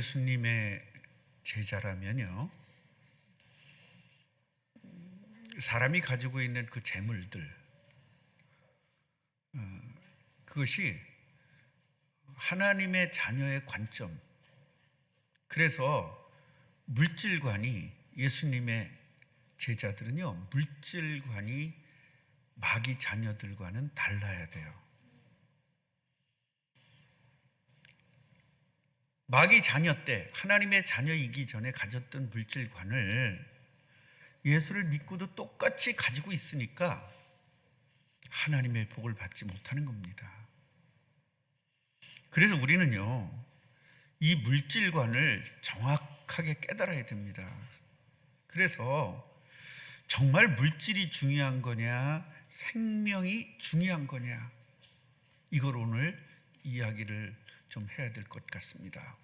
예수님의 제자라면요, 사람이 가지고 있는 그 재물들, 그것이 하나님의 자녀의 관점, 그래서 물질관이, 예수님의 제자들은요, 물질관이 마귀 자녀들과는 달라야 돼요. 마귀 자녀 때, 하나님의 자녀이기 전에 가졌던 물질관을 예수를 믿고도 똑같이 가지고 있으니까 하나님의 복을 받지 못하는 겁니다. 그래서 우리는요, 이 물질관을 정확하게 깨달아야 됩니다. 그래서 정말 물질이 중요한 거냐, 생명이 중요한 거냐, 이걸 오늘 이야기를 좀 해야 될 것 같습니다.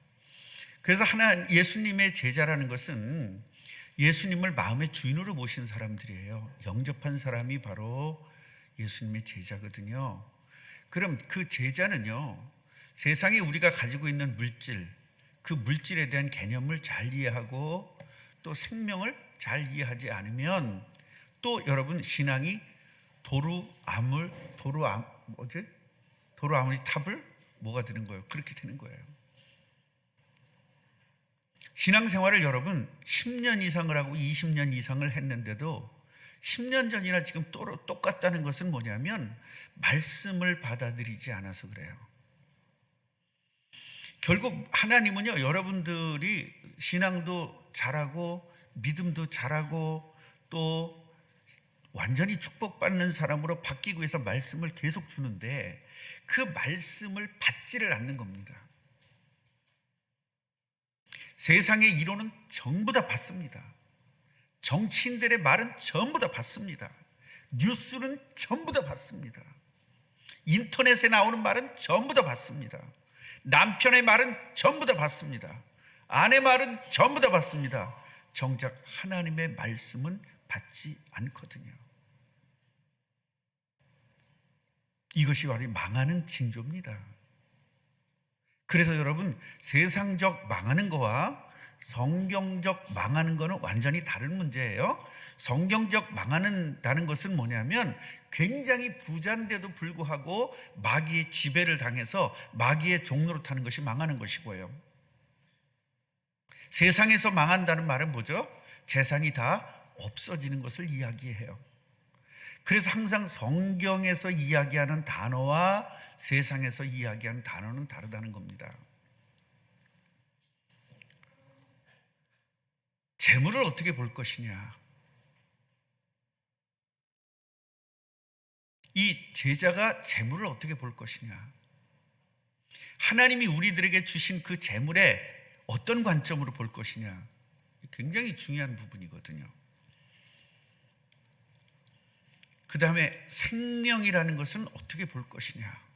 그래서 예수님의 제자라는 것은 예수님을 마음의 주인으로 모신 사람들이에요. 영접한 사람이 바로 예수님의 제자거든요. 그럼 그 제자는요, 세상에 우리가 가지고 있는 물질, 그 물질에 대한 개념을 잘 이해하고 또 생명을 잘 이해하지 않으면 또 여러분 신앙이 도루 아무리 탑을 뭐가 되는 거예요? 그렇게 되는 거예요. 신앙생활을 여러분 10년 이상을 하고 20년 이상을 했는데도 10년 전이나 지금 똑같다는 것은 뭐냐면 말씀을 받아들이지 않아서 그래요. 결국 하나님은요, 여러분들이 신앙도 잘하고 믿음도 잘하고 또 완전히 축복받는 사람으로 바뀌기 위해서 말씀을 계속 주는데 그 말씀을 받지를 않는 겁니다. 세상의 이론은 전부 다 받습니다. 정치인들의 말은 전부 다 받습니다. 뉴스는 전부 다 받습니다. 인터넷에 나오는 말은 전부 다 받습니다. 남편의 말은 전부 다 받습니다. 아내 말은 전부 다 받습니다. 정작 하나님의 말씀은 받지 않거든요. 이것이 바로 망하는 징조입니다. 그래서 여러분, 세상적 망하는 거와 성경적 망하는 거는 완전히 다른 문제예요. 성경적 망하는다는 것은 뭐냐면 굉장히 부자인데도 불구하고 마귀의 지배를 당해서 마귀의 종로로 타는 것이 망하는 것이고요. 세상에서 망한다는 말은 뭐죠? 재산이 다 없어지는 것을 이야기해요. 그래서 항상 성경에서 이야기하는 단어와 세상에서 이야기하는 단어는 다르다는 겁니다. 재물을 어떻게 볼 것이냐? 이 제자가 재물을 어떻게 볼 것이냐? 하나님이 우리들에게 주신 그 재물에 어떤 관점으로 볼 것이냐? 굉장히 중요한 부분이거든요. 그 다음에 생명이라는 것은 어떻게 볼 것이냐?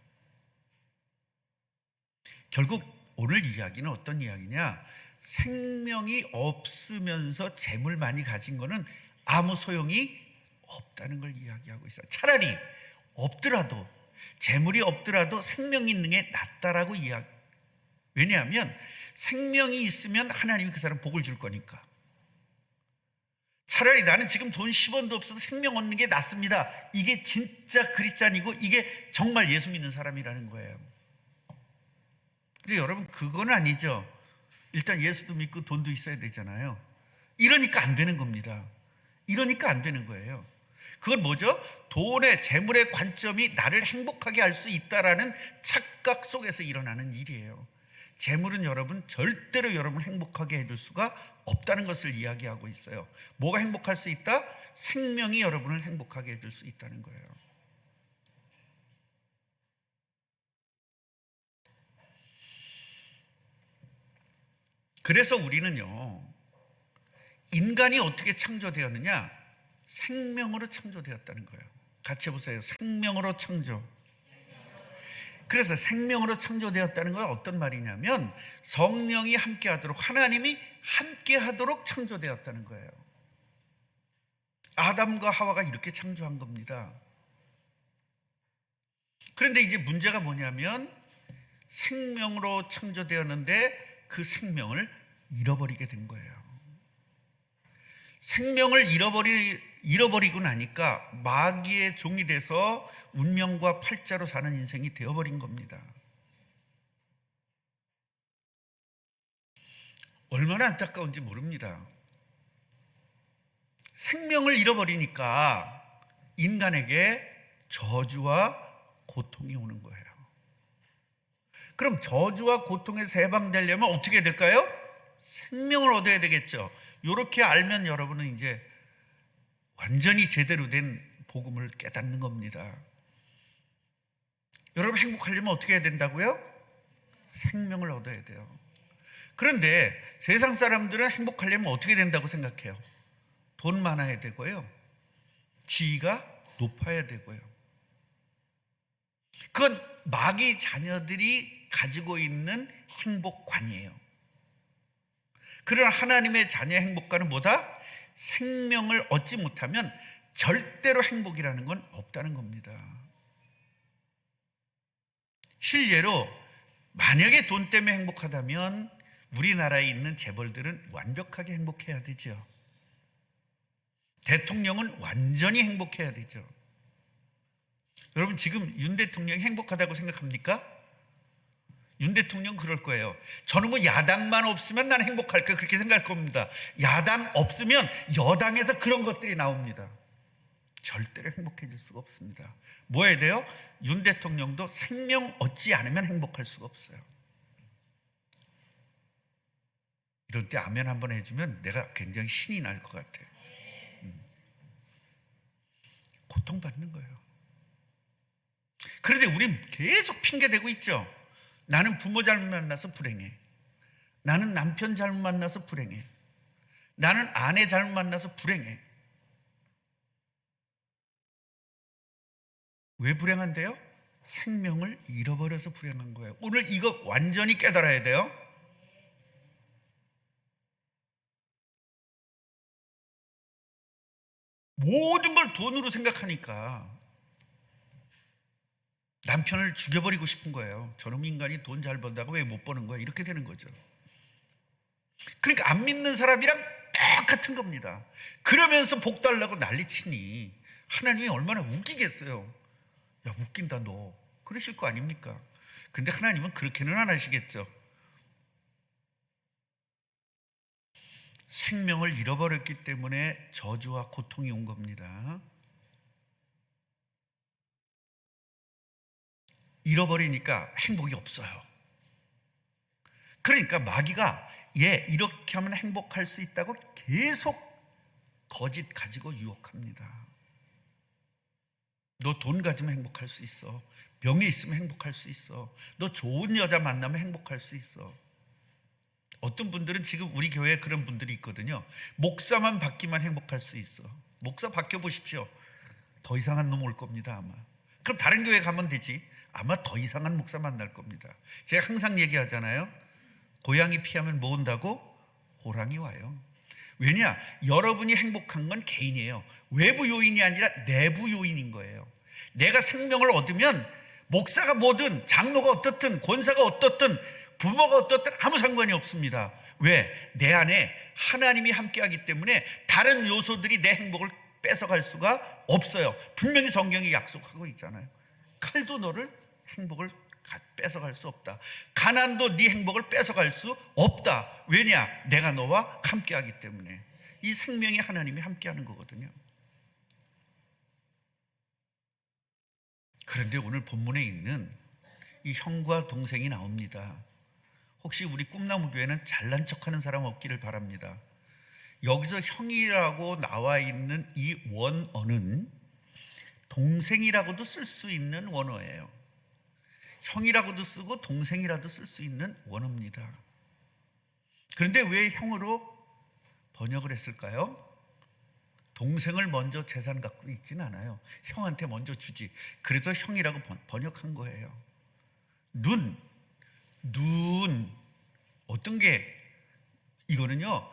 결국 오늘 이야기는 어떤 이야기냐? 생명이 없으면서 재물 많이 가진 거는 아무 소용이 없다는 걸 이야기하고 있어요. 차라리 없더라도, 재물이 없더라도 생명이 있는 게 낫다라고 이야기. 왜냐하면 생명이 있으면 하나님이 그 사람 복을 줄 거니까. 차라리 나는 지금 돈 10원도 없어도 생명 얻는 게 낫습니다. 이게 진짜 크리스찬이고 이게 정말 예수 믿는 사람이라는 거예요. 근데 여러분, 그건 아니죠. 일단 예수도 믿고 돈도 있어야 되잖아요. 이러니까 안 되는 겁니다. 이러니까 안 되는 거예요. 그건 뭐죠? 돈의, 재물의 관점이 나를 행복하게 할 수 있다라는 착각 속에서 일어나는 일이에요. 재물은 여러분 절대로 여러분 행복하게 해줄 수가 없다는 것을 이야기하고 있어요. 뭐가 행복할 수 있다? 생명이 여러분을 행복하게 해줄 수 있다는 거예요. 그래서 우리는요, 인간이 어떻게 창조되었느냐? 생명으로 창조되었다는 거예요. 같이 해보세요. 생명으로 창조. 그래서 생명으로 창조되었다는 건 어떤 말이냐면 성령이 함께하도록, 하나님이 함께하도록 창조되었다는 거예요. 아담과 하와가 이렇게 창조한 겁니다. 그런데 이제 문제가 뭐냐면 생명으로 창조되었는데 그 생명을 잃어버리게 된 거예요. 생명을 잃어버리고 나니까 마귀의 종이 돼서 운명과 팔자로 사는 인생이 되어버린 겁니다. 얼마나 안타까운지 모릅니다. 생명을 잃어버리니까 인간에게 저주와 고통이 오는 거예요. 그럼 저주와 고통에서 해방되려면 어떻게 될까요? 생명을 얻어야 되겠죠. 이렇게 알면 여러분은 이제 완전히 제대로 된 복음을 깨닫는 겁니다. 여러분 행복하려면 어떻게 해야 된다고요? 생명을 얻어야 돼요. 그런데 세상 사람들은 행복하려면 어떻게 된다고 생각해요? 돈 많아야 되고요, 지위가 높아야 되고요. 그건 마귀 자녀들이 가지고 있는 행복관이에요. 그러나 하나님의 자녀의 행복관은 뭐다? 생명을 얻지 못하면 절대로 행복이라는 건 없다는 겁니다. 실례로 만약에 돈 때문에 행복하다면 우리나라에 있는 재벌들은 완벽하게 행복해야 되죠. 대통령은 완전히 행복해야 되죠. 여러분 지금 윤 대통령이 행복하다고 생각합니까? 윤 대통령 그럴 거예요. 저는 뭐 야당만 없으면 난 행복할까 그렇게 생각할 겁니다. 야당 없으면 여당에서 그런 것들이 나옵니다. 절대로 행복해질 수가 없습니다. 뭐 해야 돼요? 윤 대통령도 생명 얻지 않으면 행복할 수가 없어요. 이런 때 아멘 한번 해주면 내가 굉장히 신이 날 것 같아요. 고통받는 거예요. 그런데 우린 계속 핑계대고 있죠. 나는 부모 잘못 만나서 불행해. 나는 남편 잘못 만나서 불행해. 나는 아내 잘못 만나서 불행해. 왜 불행한데요? 생명을 잃어버려서 불행한 거예요. 오늘 이거 완전히 깨달아야 돼요. 모든 걸 돈으로 생각하니까 남편을 죽여버리고 싶은 거예요. 저놈 인간이 돈 잘 번다고 왜 못 버는 거야? 이렇게 되는 거죠. 그러니까 안 믿는 사람이랑 똑같은 겁니다. 그러면서 복 달라고 난리치니 하나님이 얼마나 웃기겠어요. 야, 웃긴다 너. 그러실 거 아닙니까? 근데 하나님은 그렇게는 안 하시겠죠. 생명을 잃어버렸기 때문에 저주와 고통이 온 겁니다. 잃어버리니까 행복이 없어요. 그러니까 마귀가 이렇게 하면 행복할 수 있다고 계속 거짓 가지고 유혹합니다. 너 돈 가지면 행복할 수 있어. 명예 있으면 행복할 수 있어. 너 좋은 여자 만나면 행복할 수 있어. 어떤 분들은 지금 우리 교회에 그런 분들이 있거든요. 목사만 바뀌면 행복할 수 있어. 목사 바뀌어보십시오. 더 이상한 놈 올 겁니다 아마. 그럼 다른 교회 가면 되지. 아마 더 이상한 목사 만날 겁니다. 제가 항상 얘기하잖아요. 고양이 피하면 뭐 온다고? 호랑이 와요. 왜냐? 여러분이 행복한 건 개인이에요. 외부 요인이 아니라 내부 요인인 거예요. 내가 생명을 얻으면 목사가 뭐든 장로가 어떻든 권사가 어떻든 부모가 어떻든 아무 상관이 없습니다. 왜? 내 안에 하나님이 함께하기 때문에 다른 요소들이 내 행복을 뺏어갈 수가 없어요. 분명히 성경이 약속하고 있잖아요. 칼도 너를 행복을 뺏어갈 수 없다. 가난도 네 행복을 뺏어갈 수 없다. 왜냐? 내가 너와 함께하기 때문에. 이 생명이 하나님이 함께하는 거거든요. 그런데 오늘 본문에 있는 이 형과 동생이 나옵니다. 혹시 우리 꿈나무교회는 잘난 척하는 사람 없기를 바랍니다. 여기서 형이라고 나와 있는 이 원어는 동생이라고도 쓸 수 있는 원어예요. 형이라고도 쓰고 동생이라도 쓸 수 있는 원어입니다. 그런데 왜 형으로 번역을 했을까요? 동생을 먼저 재산 갖고 있진 않아요. 형한테 먼저 주지. 그래서 형이라고 번역한 거예요. 눈 어떤 게 이거는요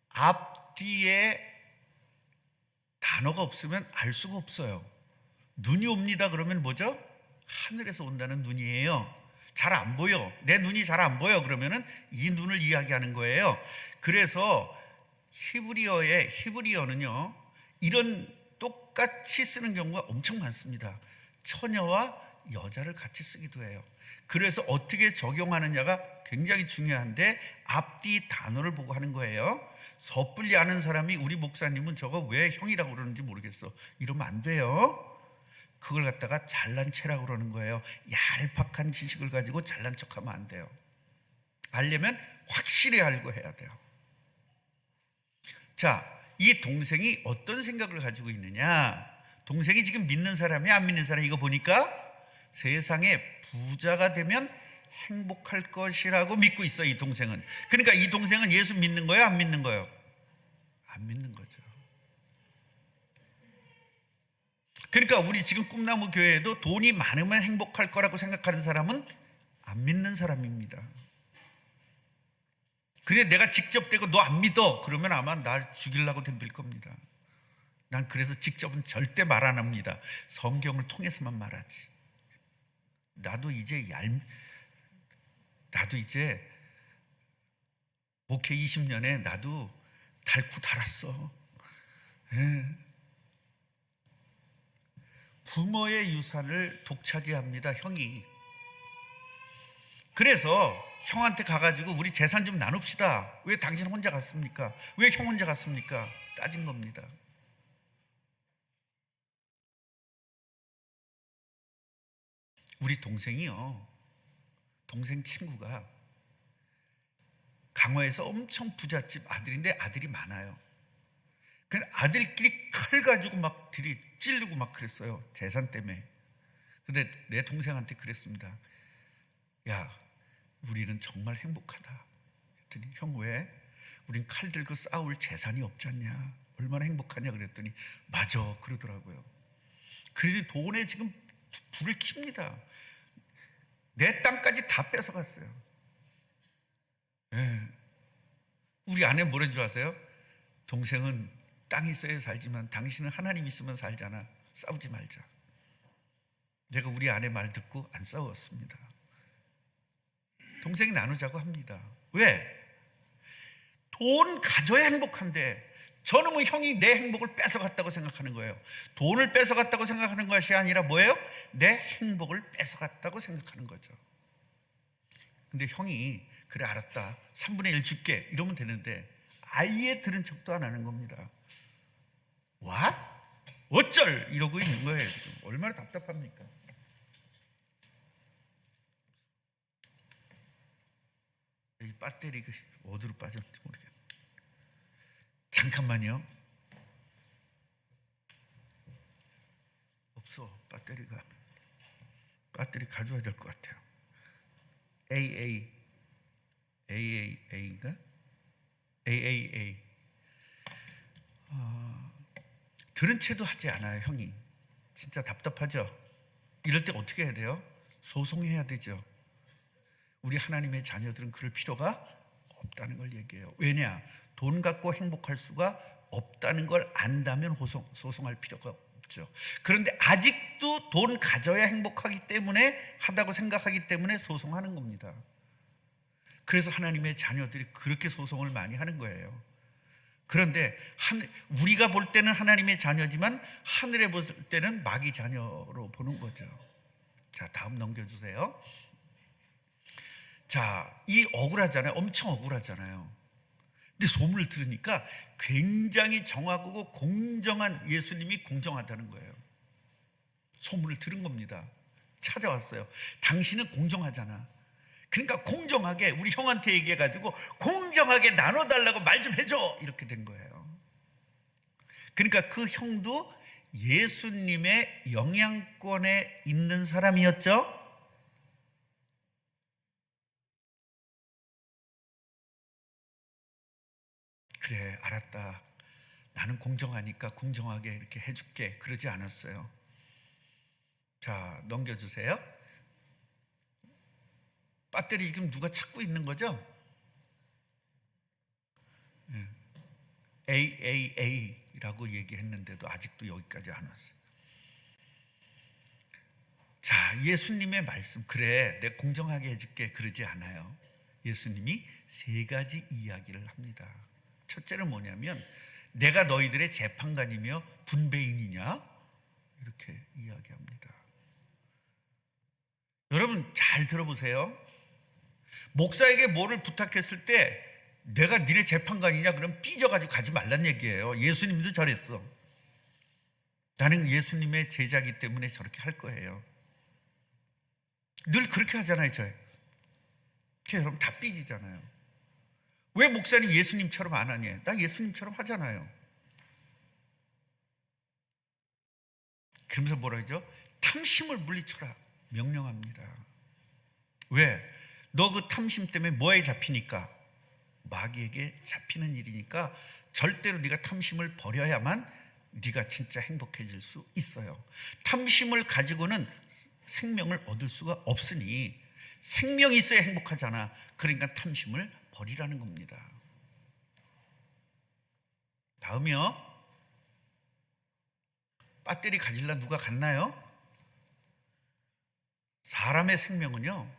앞뒤에 단어가 없으면 알 수가 없어요. 눈이 옵니다 그러면 뭐죠? 하늘에서 온다는 눈이에요. 잘 안 보여. 내 눈이 잘 안 보여. 그러면은 이 눈을 이야기하는 거예요. 그래서 히브리어는요, 이런 똑같이 쓰는 경우가 엄청 많습니다. 처녀와 여자를 같이 쓰기도 해요. 그래서 어떻게 적용하느냐가 굉장히 중요한데 앞뒤 단어를 보고 하는 거예요. 섣불리 아는 사람이 우리 목사님은 저거 왜 형이라고 그러는지 모르겠어, 이러면 안 돼요. 그걸 갖다가 잘난 체라고 그러는 거예요. 얄팍한 지식을 가지고 잘난 척하면 안 돼요. 알려면 확실히 알고 해야 돼요. 자, 이 동생이 어떤 생각을 가지고 있느냐? 동생이 지금 믿는 사람이 안 믿는 사람이, 이거 보니까 세상에 부자가 되면 행복할 것이라고 믿고 있어, 이 동생은. 그러니까 이 동생은 예수 믿는 거예요, 안 믿는 거예요? 안 믿는 거죠. 그러니까 우리 지금 꿈나무 교회에도 돈이 많으면 행복할 거라고 생각하는 사람은 안 믿는 사람입니다. 그래, 내가 직접 대고 너 안 믿어 그러면 아마 날 죽이려고 덤빌 겁니다. 난 그래서 직접은 절대 말 안 합니다. 성경을 통해서만 말하지. 나도 이제 목회 20년에 나도 닳고 닳았어. 예. 부모의 유산을 독차지합니다, 형이. 그래서 형한테 가가지고 우리 재산 좀 나눕시다. 왜 당신 혼자 갔습니까? 왜 형 혼자 갔습니까? 따진 겁니다. 우리 동생이요, 동생 친구가 강화에서 엄청 부잣집 아들인데 아들이 많아요. 그냥 아들끼리 칼 가지고 막 찌르고 막 그랬어요, 재산 때문에. 근데 내 동생한테 그랬습니다. 야, 우리는 정말 행복하다. 그랬더니 형 왜? 우린 칼 들고 싸울 재산이 없잖냐, 얼마나 행복하냐 그랬더니 맞아 그러더라고요. 그래도 돈에 지금 불을 킵니다. 내 땅까지 다 뺏어갔어요. 예. 우리 아내 뭐라는 줄 아세요? 동생은 땅이 있어야 살지만 당신은 하나님 있으면 살잖아, 싸우지 말자. 내가 우리 아내 말 듣고 안 싸웠습니다. 동생이 나누자고 합니다. 왜? 돈 가져야 행복한데 저놈의 형이 내 행복을 뺏어갔다고 생각하는 거예요. 돈을 뺏어갔다고 생각하는 것이 아니라 뭐예요? 내 행복을 뺏어갔다고 생각하는 거죠. 근데 형이 그래 알았다, 3분의 1 줄게 이러면 되는데 아예 들은 척도 안 하는 겁니다. What? 어쩔? 이러고 있는 거예요 지금. 얼마나 답답합니까? 이 배터리가 어디로 빠졌는지 모르겠네. 잠깐만요. 없어, 배터리 가져와야 될 것 같아요. AAA인가? AAA. 들은 채도 하지 않아요, 형이. 진짜 답답하죠? 이럴 때 어떻게 해야 돼요? 소송해야 되죠. 우리 하나님의 자녀들은 그럴 필요가 없다는 걸 얘기해요. 왜냐? 돈 갖고 행복할 수가 없다는 걸 안다면 소송할 필요가 없죠. 그런데 아직도 돈 가져야 행복하기 때문에, 하다고 생각하기 때문에 소송하는 겁니다. 그래서 하나님의 자녀들이 그렇게 소송을 많이 하는 거예요. 그런데 우리가 볼 때는 하나님의 자녀지만 하늘에 볼 때는 마귀 자녀로 보는 거죠. 자, 다음 넘겨주세요. 자, 이 억울하잖아요. 엄청 억울하잖아요. 근데 소문을 들으니까 굉장히 정확하고 공정한, 예수님이 공정하다는 거예요. 소문을 들은 겁니다. 찾아왔어요. 당신은 공정하잖아. 그러니까 공정하게 우리 형한테 얘기해가지고 공정하게 나눠달라고 말 좀 해줘, 이렇게 된 거예요. 그러니까 그 형도 예수님의 영향권에 있는 사람이었죠. 그래 알았다, 나는 공정하니까 공정하게 이렇게 해줄게, 그러지 않았어요. 자, 넘겨주세요. 배터리 지금 누가 찾고 있는 거죠? AAA라고 얘기했는데도 아직도 여기까지 안 왔어요. 자, 예수님의 말씀, 그래 내 공정하게 해줄게, 그러지 않아요. 예수님이 세 가지 이야기를 합니다. 첫째는 뭐냐면, 내가 너희들의 재판관이며 분배인이냐, 이렇게 이야기합니다. 여러분 잘 들어보세요. 목사에게 뭐를 부탁했을 때 내가 니네 재판관이냐 그럼 삐져가지고 가지 말란 얘기예요. 예수님도 저랬어. 나는 예수님의 제자이기 때문에 저렇게 할 거예요. 늘 그렇게 하잖아요. 여러분 다 삐지잖아요. 왜 목사님 예수님처럼 안 하냐? 나 예수님처럼 하잖아요. 그러면서 뭐라 하죠? 탐심을 물리쳐라 명령합니다. 왜? 너 그 탐심 때문에 뭐에 잡히니까? 마귀에게 잡히는 일이니까 절대로 네가 탐심을 버려야만 네가 진짜 행복해질 수 있어요. 탐심을 가지고는 생명을 얻을 수가 없으니, 생명이 있어야 행복하잖아. 그러니까 탐심을 버리라는 겁니다. 다음이요. 배터리 가질라 누가 갔나요? 사람의 생명은요,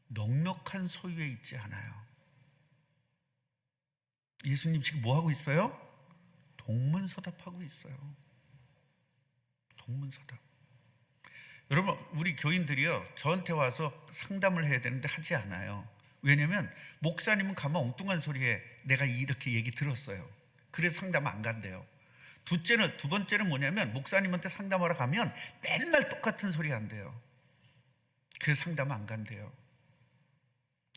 넉넉한 소유에 있지 않아요. 예수님 지금 뭐 하고 있어요? 동문서답하고 있어요. 동문서답. 여러분, 우리 교인들이요, 저한테 와서 상담을 해야 되는데 하지 않아요. 왜냐면 목사님은 가만 엉뚱한 소리에 내가 이렇게 얘기 들었어요. 그래서 상담 안 간대요. 두 번째는 뭐냐면, 목사님한테 상담하러 가면 맨날 똑같은 소리 한대요. 그래서 상담 안 간대요.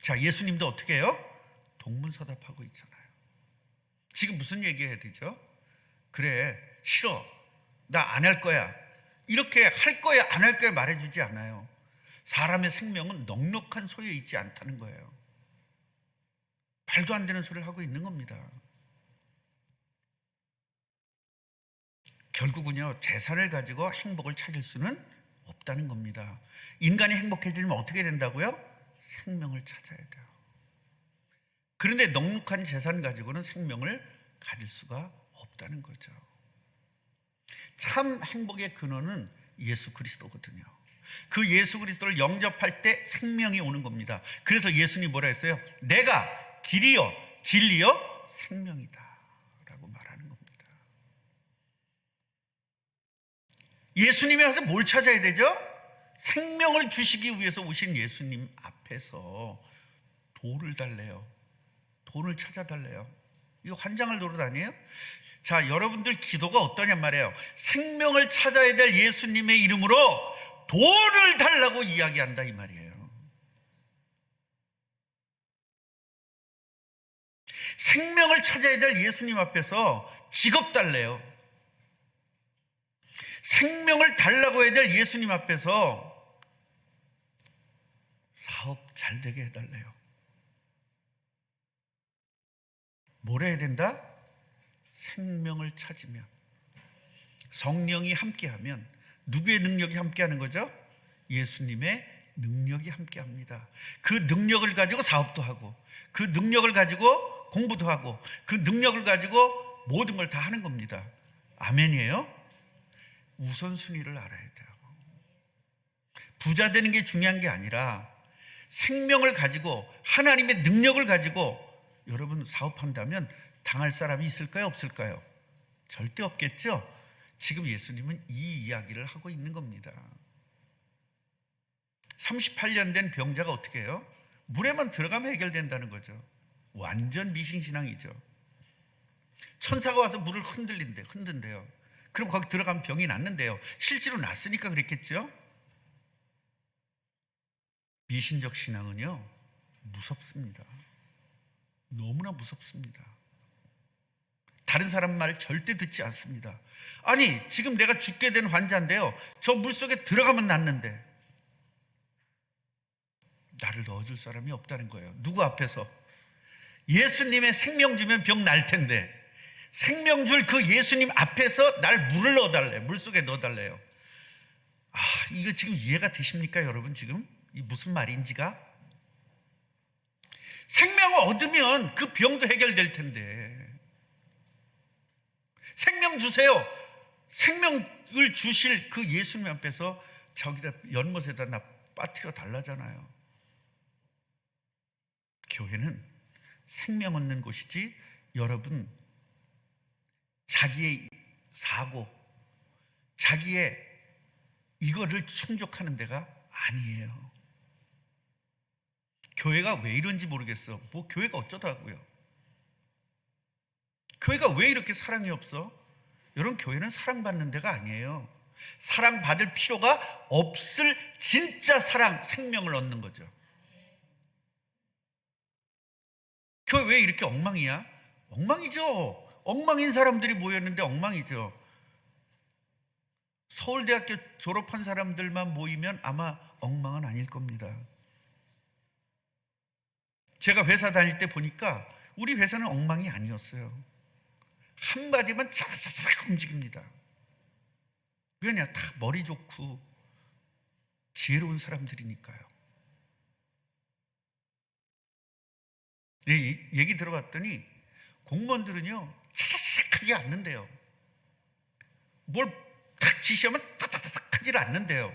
자, 예수님도 어떻게 해요? 동문서답하고 있잖아요. 지금 무슨 얘기해야 되죠? 그래, 싫어, 나 안 할 거야, 이렇게 할 거야 안 할 거야 말해주지 않아요. 사람의 생명은 넉넉한 소유에 있지 않다는 거예요. 말도 안 되는 소리를 하고 있는 겁니다. 결국은요, 재산을 가지고 행복을 찾을 수는 없다는 겁니다. 인간이 행복해지면 어떻게 된다고요? 생명을 찾아야 돼요. 그런데 넉넉한 재산 가지고는 생명을 가질 수가 없다는 거죠. 참 행복의 근원은 예수 그리스도거든요. 그 예수 그리스도를 영접할 때 생명이 오는 겁니다. 그래서 예수님이 뭐라 했어요? 내가 길이요 진리요 생명이다 라고 말하는 겁니다. 예수님이 와서 뭘 찾아야 되죠? 생명을 주시기 위해서 오신 예수님 앞에서 돈을 달래요. 돈을 찾아달래요. 이거 환장할 노릇 아니에요? 자, 여러분들 기도가 어떠냔 말이에요. 생명을 찾아야 될 예수님의 이름으로 돈을 달라고 이야기한다 이 말이에요. 생명을 찾아야 될 예수님 앞에서 직업 달래요. 생명을 달라고 해야 될 예수님 앞에서 사업 잘 되게 해달래요. 뭘 해야 된다? 생명을 찾으면, 성령이 함께하면, 누구의 능력이 함께하는 거죠? 예수님의 능력이 함께합니다. 그 능력을 가지고 사업도 하고, 그 능력을 가지고 공부도 하고, 그 능력을 가지고 모든 걸 다 하는 겁니다. 아멘이에요? 우선순위를 알아야 돼요. 부자 되는 게 중요한 게 아니라 생명을 가지고, 하나님의 능력을 가지고 여러분 사업한다면 당할 사람이 있을까요? 없을까요? 절대 없겠죠? 지금 예수님은 이 이야기를 하고 있는 겁니다. 38년 된 병자가 어떻게 해요? 물에만 들어가면 해결된다는 거죠. 완전 미신신앙이죠. 천사가 와서 물을 흔든대요. 그럼 거기 들어가면 병이 낫는데요. 실제로 낫으니까 그랬겠죠? 미신적 신앙은요, 무섭습니다. 너무나 무섭습니다. 다른 사람 말 절대 듣지 않습니다. 아니, 지금 내가 죽게 된 환자인데요, 저 물속에 들어가면 낫는데 나를 넣어줄 사람이 없다는 거예요. 누구 앞에서? 예수님의 생명 주면 병 날 텐데, 생명 줄 그 예수님 앞에서 날 물을 넣어달래요. 물속에 넣어달래요. 이거 지금 이해가 되십니까 여러분? 지금 이 무슨 말인지가? 생명을 얻으면 그 병도 해결될 텐데, 생명 주세요. 생명을 주실 그 예수님 앞에서 저기다 연못에다 나 빠뜨려 달라잖아요. 교회는 생명 얻는 곳이지 여러분 자기의 사고, 자기의 이거를 충족하는 데가 아니에요. 교회가 왜 이런지 모르겠어. 뭐 교회가 어쩌다고요. 교회가 왜 이렇게 사랑이 없어? 여러분, 교회는 사랑받는 데가 아니에요. 사랑받을 필요가 없을 진짜 사랑, 생명을 얻는 거죠. 교회 왜 이렇게 엉망이야? 엉망이죠. 엉망인 사람들이 모였는데 엉망이죠. 서울대학교 졸업한 사람들만 모이면 아마 엉망은 아닐 겁니다. 제가 회사 다닐 때 보니까 우리 회사는 엉망이 아니었어요. 한마디만 차차차차 움직입니다. 왜냐? 다 머리 좋고 지혜로운 사람들이니까요. 얘기 들어봤더니 공무원들은요 차차차차 하지 않는데요. 뭘 탁 지시하면 탁탁탁 하지 않는데요.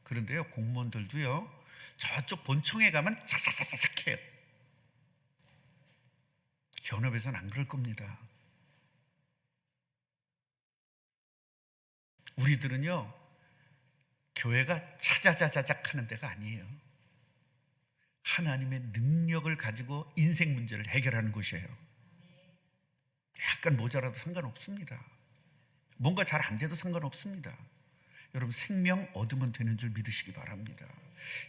그런데요, 공무원들도요 저쪽 본청에 가면 차차차차 해요. 현업에서는 안 그럴 겁니다. 우리들은요 교회가 차자자자작 하는 데가 아니에요. 하나님의 능력을 가지고 인생 문제를 해결하는 곳이에요. 약간 모자라도 상관없습니다. 뭔가 잘 안 돼도 상관없습니다. 여러분, 생명 얻으면 되는 줄 믿으시기 바랍니다.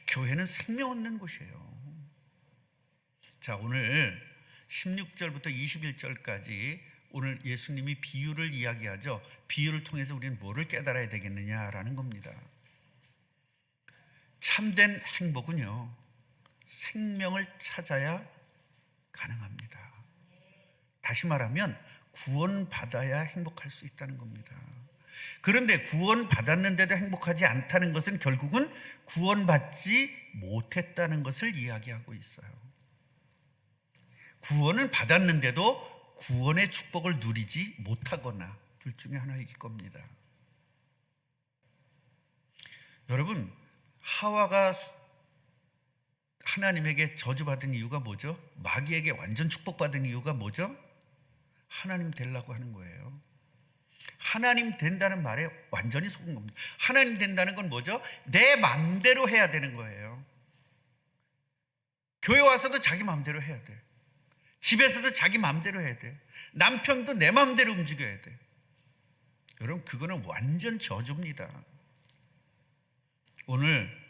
교회는 생명 얻는 곳이에요. 자, 오늘 16절부터 21절까지 오늘 예수님이 비유를 이야기하죠. 비유를 통해서 우리는 뭐를 깨달아야 되겠느냐라는 겁니다. 참된 행복은요 생명을 찾아야 가능합니다. 다시 말하면 구원받아야 행복할 수 있다는 겁니다. 그런데 구원받았는데도 행복하지 않다는 것은 결국은 구원받지 못했다는 것을 이야기하고 있어요. 구원은 받았는데도 구원의 축복을 누리지 못하거나 둘 중에 하나일 겁니다. 여러분, 하와가 하나님에게 저주받은 이유가 뭐죠? 마귀에게 완전 축복받은 이유가 뭐죠? 하나님 되려고 하는 거예요. 하나님 된다는 말에 완전히 속은 겁니다. 하나님 된다는 건 뭐죠? 내 마음대로 해야 되는 거예요. 교회 와서도 자기 마음대로 해야 돼. 집에서도 자기 마음대로 해야 돼. 남편도 내 마음대로 움직여야 돼. 여러분, 그거는 완전 저주입니다. 오늘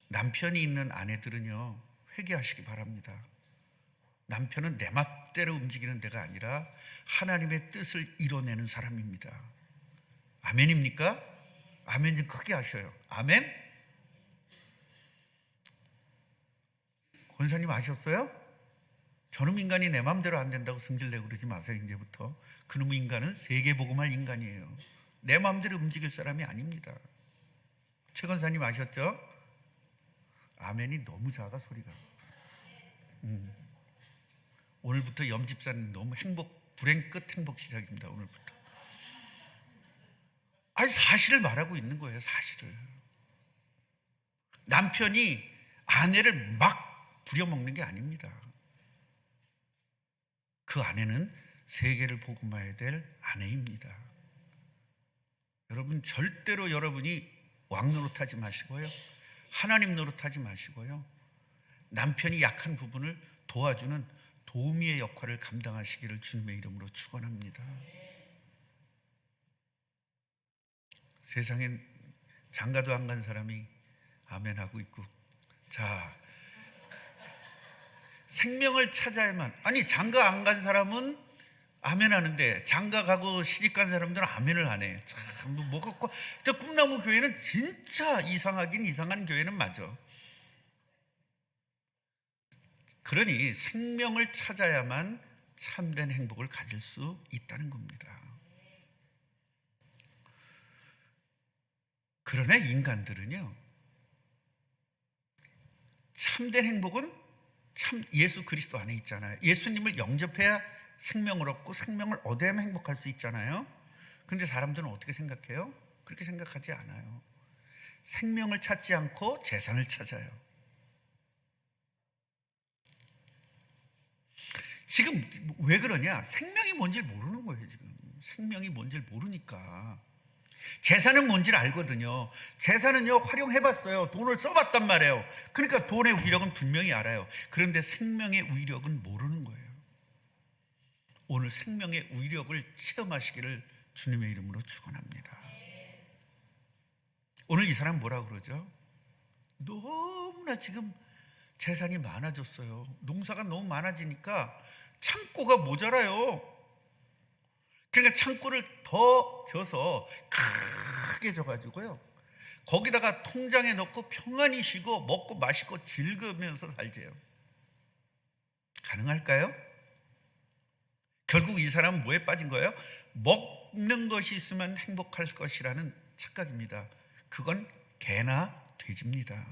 남편이 있는 아내들은요 회개하시기 바랍니다. 남편은 내 맘대로 움직이는 데가 아니라 하나님의 뜻을 이뤄내는 사람입니다. 아멘입니까? 아멘 좀 크게 하셔요. 아멘? 권사님 아셨어요? 저놈 인간이 내 맘대로 안 된다고 승질내고 그러지 마세요. 이제부터 그놈의 인간은 세계복음할 인간이에요. 내 맘대로 움직일 사람이 아닙니다. 최 권사님 아셨죠? 아멘이 너무 작아 소리가. 오늘부터 염집사님 너무 불행 끝 행복 시작입니다. 오늘부터. 아니, 사실을 말하고 있는 거예요. 사실을. 남편이 아내를 막 부려먹는 게 아닙니다. 그 아내는 세계를 복음화해야 될 아내입니다. 여러분, 절대로 여러분이 왕 노릇하지 마시고요, 하나님 노릇하지 마시고요, 남편이 약한 부분을 도와주는 도우미의 역할을 감당하시기를 주님의 이름으로 축원합니다. 세상엔 장가도 안 간 사람이 아멘하고 있고, 자, 생명을 찾아야만. 아니, 장가 안 간 사람은 아멘하는데 장가 가고 시집 간 사람들은 아멘을 안 해. 참, 뭐 갖고. 꿈나무 교회는 진짜 이상하긴 이상한 교회는 맞아. 그러니 생명을 찾아야만 참된 행복을 가질 수 있다는 겁니다. 그러나 인간들은요, 참된 행복은 참 예수 그리스도 안에 있잖아요. 예수님을 영접해야 생명을 얻고 생명을 얻어야만 행복할 수 있잖아요. 그런데 사람들은 어떻게 생각해요? 그렇게 생각하지 않아요. 생명을 찾지 않고 재산을 찾아요. 지금 왜 그러냐? 생명이 뭔지 모르는 거예요. 지금 생명이 뭔지 모르니까. 재산은 뭔지를 알거든요. 재산은요, 활용해봤어요. 돈을 써봤단 말이에요. 그러니까 돈의 위력은 분명히 알아요. 그런데 생명의 위력은 모르는 거예요. 오늘 생명의 위력을 체험하시기를 주님의 이름으로 축원합니다. 오늘 이 사람 뭐라 그러죠? 너무나 지금 재산이 많아졌어요. 농사가 너무 많아지니까 창고가 모자라요. 그러니까 창고를 더 져서 크게 져가지고요, 거기다가 통장에 넣고 평안히 쉬고 먹고 마시고 즐거우면서 살재요. 가능할까요? 결국 이 사람은 뭐에 빠진 거예요? 먹는 것이 있으면 행복할 것이라는 착각입니다. 그건 개나 돼지입니다.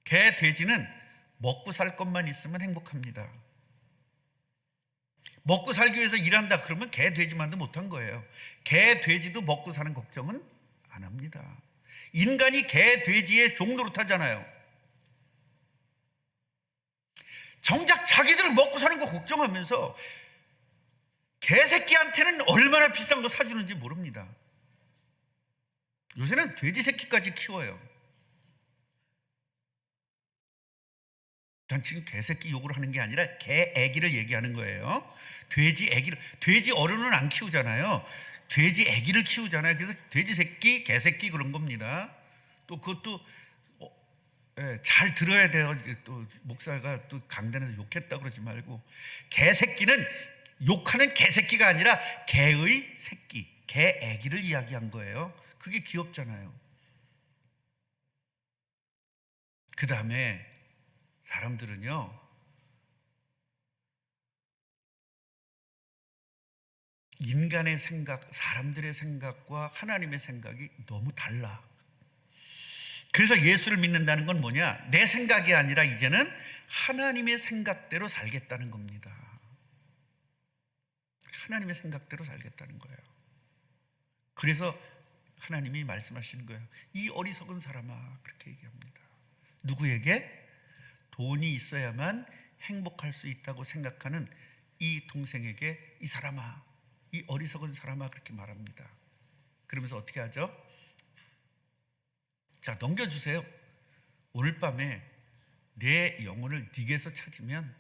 개, 돼지는 먹고 살 것만 있으면 행복합니다. 먹고 살기 위해서 일한다 그러면 개, 돼지만도 못한 거예요. 개, 돼지도 먹고 사는 걱정은 안 합니다. 인간이 개, 돼지의 종로로 타잖아요. 정작 자기들 먹고 사는 거 걱정하면서 개새끼한테는 얼마나 비싼 거 사주는지 모릅니다. 요새는 돼지 새끼까지 키워요. 난 지금 개새끼 욕을 하는 게 아니라 개 애기를 얘기하는 거예요. 돼지 애기를, 돼지 어른은 안 키우잖아요. 돼지 애기를 키우잖아요. 그래서 돼지 새끼, 개새끼 그런 겁니다. 또 그것도 잘 들어야 돼요. 또 목사가 또 강단에서 욕했다 그러지 말고, 개새끼는 욕하는 개새끼가 아니라 개의 새끼, 개 애기를 이야기한 거예요. 그게 귀엽잖아요. 그 다음에 사람들은요, 인간의 생각, 사람들의 생각과 하나님의 생각이 너무 달라. 그래서 예수를 믿는다는 건 뭐냐? 내 생각이 아니라 이제는 하나님의 생각대로 살겠다는 겁니다. 하나님의 생각대로 살겠다는 거예요. 그래서 하나님이 말씀하시는 거예요. 이 어리석은 사람아, 그렇게 얘기합니다. 누구에게? 돈이 있어야만 행복할 수 있다고 생각하는 이 동생에게, 이 사람아, 이 어리석은 사람아, 그렇게 말합니다. 그러면서 어떻게 하죠? 자, 넘겨주세요. 오늘 밤에 내 영혼을 네게서 찾으면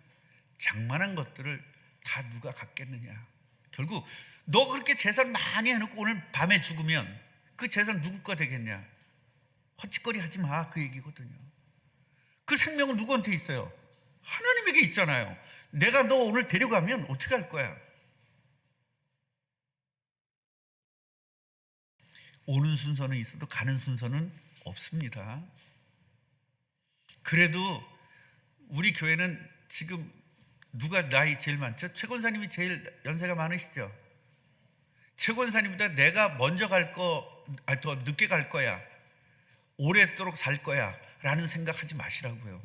장만한 것들을 다 누가 갖겠느냐. 결국 너 그렇게 재산 많이 해놓고 오늘 밤에 죽으면 그 재산 누구 거 되겠냐. 헛짓거리 하지 마, 그 얘기거든요. 그 생명은 누구한테 있어요? 하나님에게 있잖아요. 내가 너 오늘 데려가면 어떻게 할 거야? 오는 순서는 있어도 가는 순서는 없습니다. 그래도 우리 교회는 지금 누가 나이 제일 많죠? 최 권사님이 제일 연세가 많으시죠? 최 권사님보다 내가 먼저 갈 거, 더 늦게 갈 거야, 오랫도록 살 거야 라는 생각하지 마시라고요.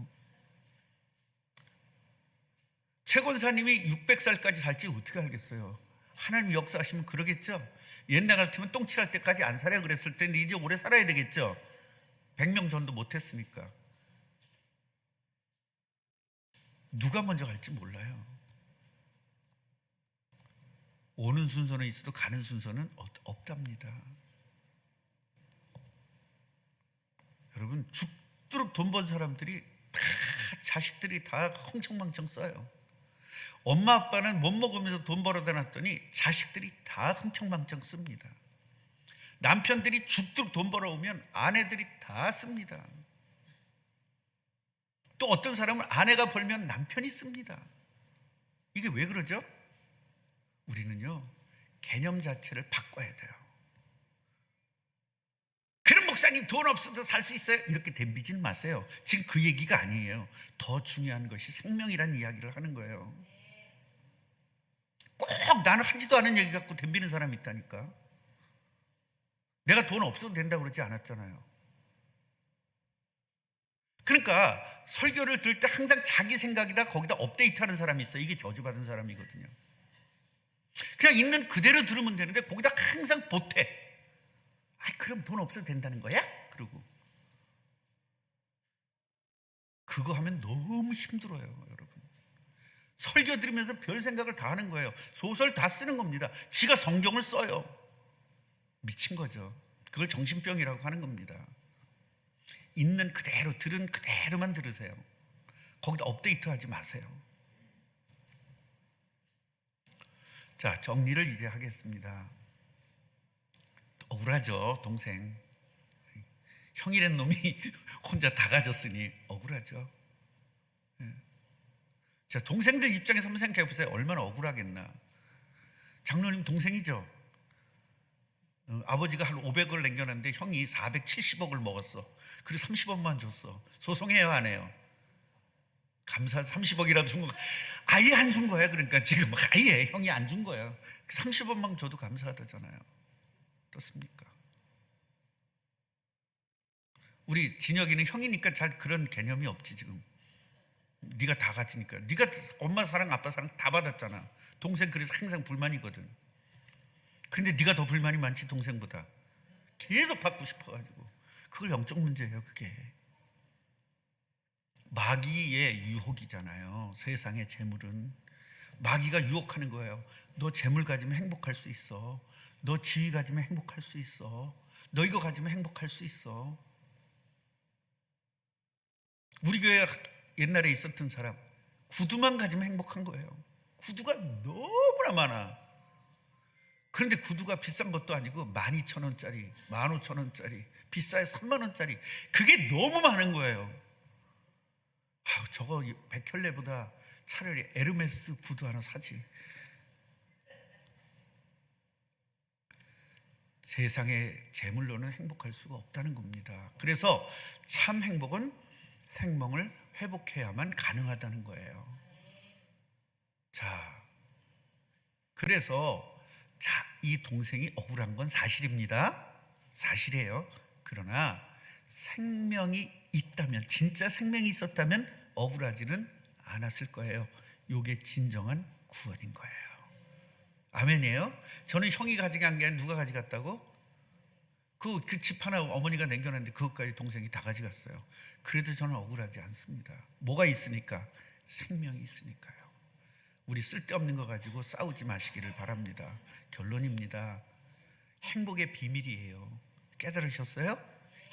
최 권사님이 600살까지 살지 어떻게 알겠어요? 하나님 역사하시면 그러겠죠? 옛날 같으면 똥칠할 때까지 안 살아야 그랬을 텐데 이제 오래 살아야 되겠죠? 100명 전도 못했으니까. 누가 먼저 갈지 몰라요. 오는 순서는 있어도 가는 순서는 없답니다. 여러분, 죽도록 돈 번 사람들이 다, 자식들이 다 흥청망청 써요. 엄마 아빠는 못 먹으면서 돈 벌어다 놨더니 자식들이 다 흥청망청 씁니다. 남편들이 죽도록 돈 벌어오면 아내들이 다 씁니다. 또 어떤 사람은 아내가 벌면 남편이 씁니다. 이게 왜 그러죠? 우리는요, 개념 자체를 바꿔야 돼요. 그런 목사님 돈 없어도 살 수 있어요? 이렇게 덤비지는 마세요. 지금 그 얘기가 아니에요. 더 중요한 것이 생명이라는 이야기를 하는 거예요. 꼭 나는 하지도 않은 얘기 갖고 덤비는 사람이 있다니까. 내가 돈 없어도 된다고 그러지 않았잖아요. 그러니까 설교를 들을 때 항상 자기 생각이다 거기다 업데이트하는 사람이 있어요. 이게 저주받은 사람이거든요. 그냥 있는 그대로 들으면 되는데 거기다 항상 보태. 그럼 돈 없어도 된다는 거야? 그러고 그거 하면 너무 힘들어요, 여러분. 설교 들으면서 별 생각을 다 하는 거예요. 소설 다 쓰는 겁니다. 지가 성경을 써요. 미친 거죠. 그걸 정신병이라고 하는 겁니다. 있는 그대로, 들은 그대로만 들으세요. 거기다 업데이트하지 마세요. 자, 정리를 이제 하겠습니다. 억울하죠, 동생. 형이란 놈이 혼자 다 가졌으니 억울하죠. 자, 동생들 입장에서 한번 생각해 보세요. 얼마나 억울하겠나. 장로님 동생이죠. 아버지가 한 500억을 남겨놨는데 형이 470억을 먹었어. 그리고 30억만 줬어. 소송해요, 안 해요? 감사. 30억이라도 준 거 아예 안 준 거야. 그러니까 지금 아예 형이 안 준 거야. 30억만 줘도 감사하다잖아요. 어떻습니까? 우리 진혁이는 형이니까 잘 그런 개념이 없지. 지금 네가 다 가지니까. 네가 엄마 사랑 아빠 사랑 다 받았잖아. 동생 그래서 항상 불만이거든. 근데 네가 더 불만이 많지, 동생보다. 계속 받고 싶어가지고. 그걸 영적 문제예요. 그게 마귀의 유혹이잖아요. 세상의 재물은 마귀가 유혹하는 거예요. 너 재물 가지면 행복할 수 있어. 너 지위 가지면 행복할 수 있어. 너 이거 가지면 행복할 수 있어. 우리 교회 옛날에 있었던 사람, 구두만 가지면 행복한 거예요. 구두가 너무나 많아. 그런데 구두가 비싼 것도 아니고 12,000원짜리, 15,000원짜리, 비싸야 30,000원짜리, 그게 너무 많은 거예요. 저거 백혈레보다 차라리 에르메스 구두 하나 사지. 세상의 재물로는 행복할 수가 없다는 겁니다. 그래서 참 행복은 생명을 회복해야만 가능하다는 거예요. 자, 그래서 이 동생이 억울한 건 사실입니다. 사실이에요. 그러나 생명이 있다면, 진짜 생명이 있었다면 억울하지는 않았을 거예요. 이게 진정한 구원인 거예요. 아멘이에요. 저는 형이 가져간 게 아니라 누가 가져갔다고? 그 집 하나 어머니가 남겨놨는데 그것까지 동생이 다 가져갔어요. 그래도 저는 억울하지 않습니다. 뭐가 있으니까? 생명이 있으니까요. 우리 쓸데없는 거 가지고 싸우지 마시기를 바랍니다. 결론입니다. 행복의 비밀이에요. 깨달으셨어요?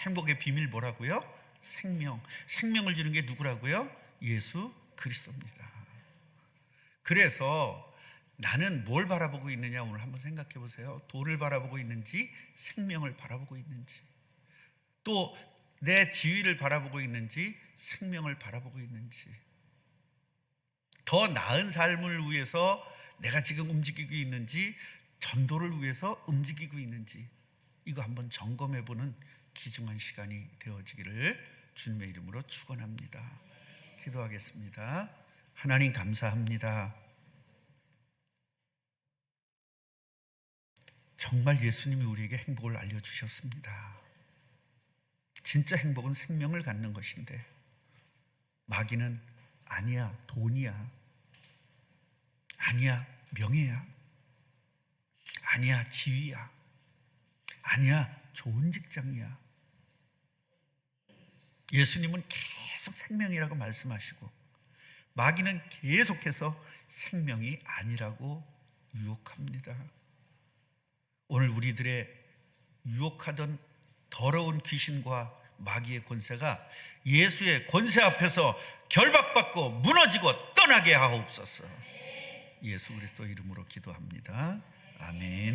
행복의 비밀 뭐라고요? 생명. 생명을 주는 게 누구라고요? 예수 그리스도입니다. 그래서 나는 뭘 바라보고 있느냐, 오늘 한번 생각해 보세요. 돈을 바라보고 있는지, 생명을 바라보고 있는지, 또 내 지위를 바라보고 있는지, 생명을 바라보고 있는지, 더 나은 삶을 위해서 내가 지금 움직이고 있는지, 전도를 위해서 움직이고 있는지, 이거 한번 점검해 보는 귀중한 시간이 되어지기를 주님의 이름으로 축원합니다. 기도하겠습니다. 하나님 감사합니다. 정말 예수님이 우리에게 행복을 알려주셨습니다. 진짜 행복은 생명을 갖는 것인데, 마귀는 아니야, 돈이야, 아니야, 명예야, 아니야, 지위야, 아니야, 좋은 직장이야. 예수님은 계속 생명이라고 말씀하시고, 마귀는 계속해서 생명이 아니라고 유혹합니다. 오늘 우리들의 유혹하던 더러운 귀신과 마귀의 권세가 예수의 권세 앞에서 결박받고 무너지고 떠나게 하옵소서. 예수 그리스도 이름으로 기도합니다. 아멘.